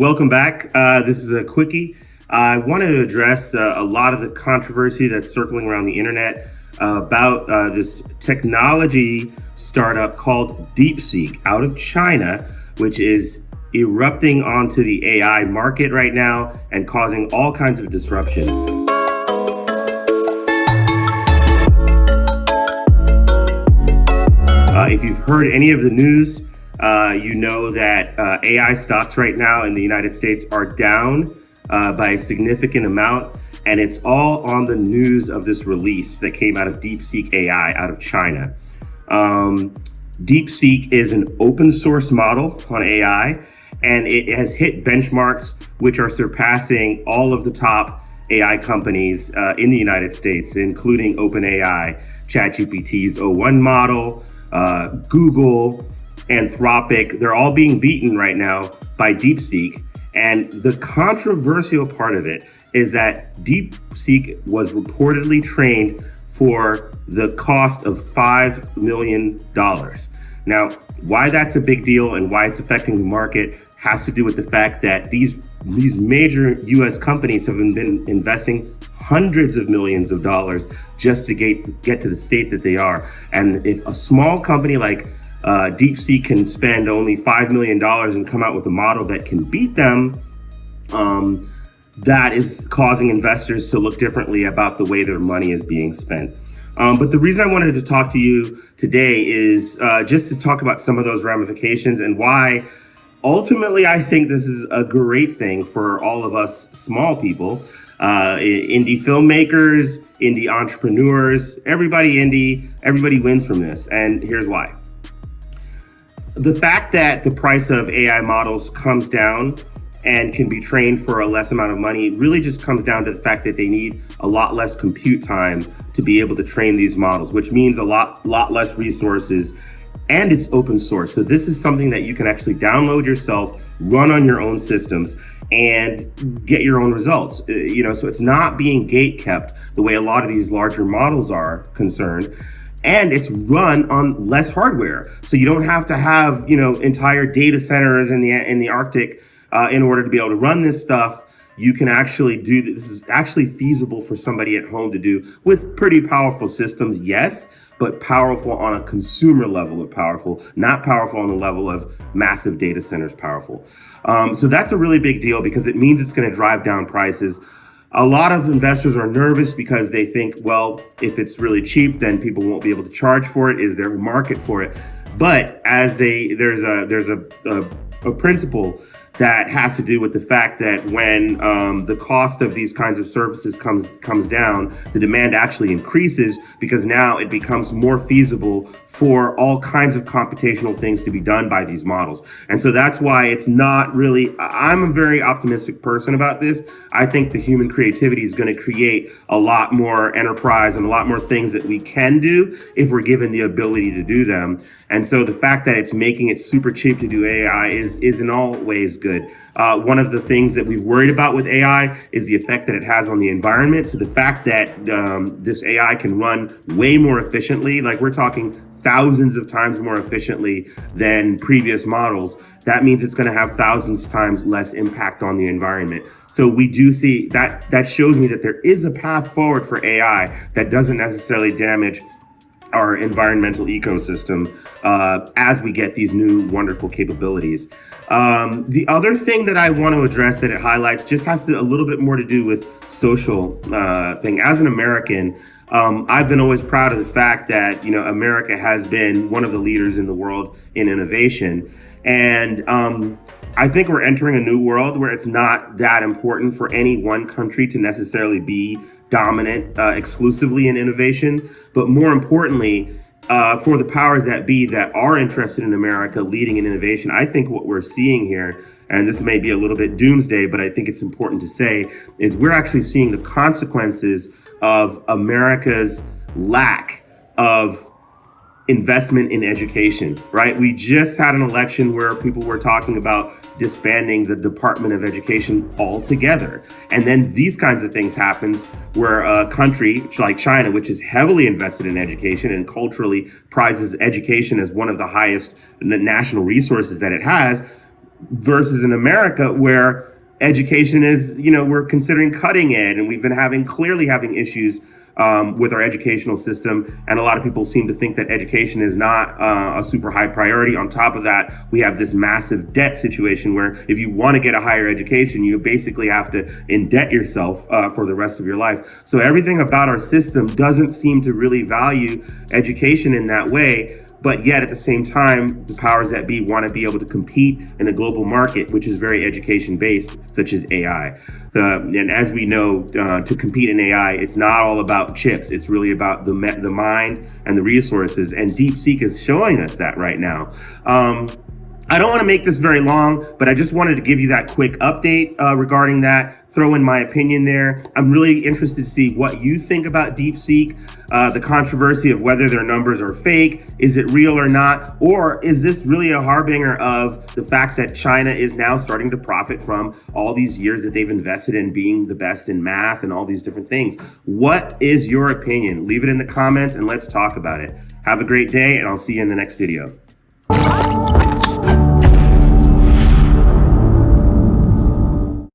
welcome back. This is a quickie. I want to address a lot of the controversy that's circling around the internet about this technology startup called Deepseek out of China, which is erupting onto the AI market right now and causing all kinds of disruption. If you've heard any of the news, you know that AI stocks right now in the United States are down by a significant amount, and it's all on the news of this release that came out of Deepseek AI out of China. Deepseek is an open source model on AI, and it has hit benchmarks which are surpassing all of the top AI companies in the United States, including OpenAI, ChatGPT's O1 model, Google, Anthropic. They're all being beaten right now by Deepseek. And the controversial part of it is that Deepseek was reportedly trained for the cost of $5 million. Now, why that's a big deal and why it's affecting the market has to do with the fact that these major US companies have been investing hundreds of millions of dollars just to get to the state that they are. And if a small company like Deepseek can spend only $5 million and come out with a model that can beat them, that is causing investors to look differently about the way their money is being spent. But the reason I wanted to talk to you today is just to talk about some of those ramifications and why ultimately I think this is a great thing for all of us small people, indie filmmakers, indie entrepreneurs, everybody indie, everybody wins from this. And here's why. The fact that the price of AI models comes down and can be trained for a less amount of money really just comes down to the fact that they need a lot less compute time to be able to train these models, which means a lot less resources, and it's open source. So this is something that you can actually download yourself, run on your own systems, and get your own results. So it's not being gate kept the way a lot of these larger models are concerned. And it's run on less hardware. So you don't have to have, entire data centers in the Arctic in order to be able to run this stuff. You can actually do this. This is actually feasible for somebody at home to do with pretty powerful systems, yes, but powerful on a consumer level of powerful, not powerful on the level of massive data centers powerful. So that's a really big deal because it means it's going to drive down prices. A lot of investors are nervous because they think, well, if it's really cheap, then people won't be able to charge for it. Is there a market for it? But there's a principle that has to do with the fact that when the cost of these kinds of services comes down, the demand actually increases because now it becomes more feasible for all kinds of computational things to be done by these models. And so that's why it's not really, I'm a very optimistic person about this. I think the human creativity is going to create a lot more enterprise and a lot more things that we can do if we're given the ability to do them. And so the fact that it's making it super cheap to do AI is in all ways good. One of the things that we've worried about with AI is the effect that it has on the environment. So the fact that this AI can run way more efficiently, like we're talking thousands of times more efficiently than previous models, that means it's going to have thousands of times less impact on the environment. So we do see that shows me that there is a path forward for AI that doesn't necessarily damage our environmental ecosystem as we get these new wonderful capabilities. The other thing that I want to address that it highlights just has a little bit more to do with social thing. As an American, I've been always proud of the fact that, America has been one of the leaders in the world in innovation. And I think we're entering a new world where it's not that important for any one country to necessarily be dominant exclusively in innovation, but more importantly, for the powers that be that are interested in America leading in innovation. I think what we're seeing here, and this may be a little bit doomsday, but I think it's important to say, is we're actually seeing the consequences of America's lack of investment in education, right? We just had an election where people were talking about disbanding the Department of Education altogether. And then these kinds of things happens where a country like China, which is heavily invested in education and culturally prizes education as one of the highest national resources that it has, versus in America where education is, we're considering cutting it, and we've been clearly having issues with our educational system, and a lot of people seem to think that education is not a super high priority. On top of that, we have this massive debt situation where if you want to get a higher education, you basically have to indebt yourself for the rest of your life. So everything about our system doesn't seem to really value education in that way. But yet, at the same time, the powers that be want to be able to compete in a global market, which is very education-based, such as AI. And as we know, to compete in AI, it's not all about chips. It's really about the mind and the resources. And Deepseek is showing us that right now. I don't want to make this very long, but I just wanted to give you that quick update regarding that. Throw in my opinion there. I'm really interested to see what you think about Deepseek, the controversy of whether their numbers are fake, is it real or not, or is this really a harbinger of the fact that China is now starting to profit from all these years that they've invested in being the best in math and all these different things? What is your opinion? Leave it in the comments and let's talk about it. Have a great day, and I'll see you in the next video.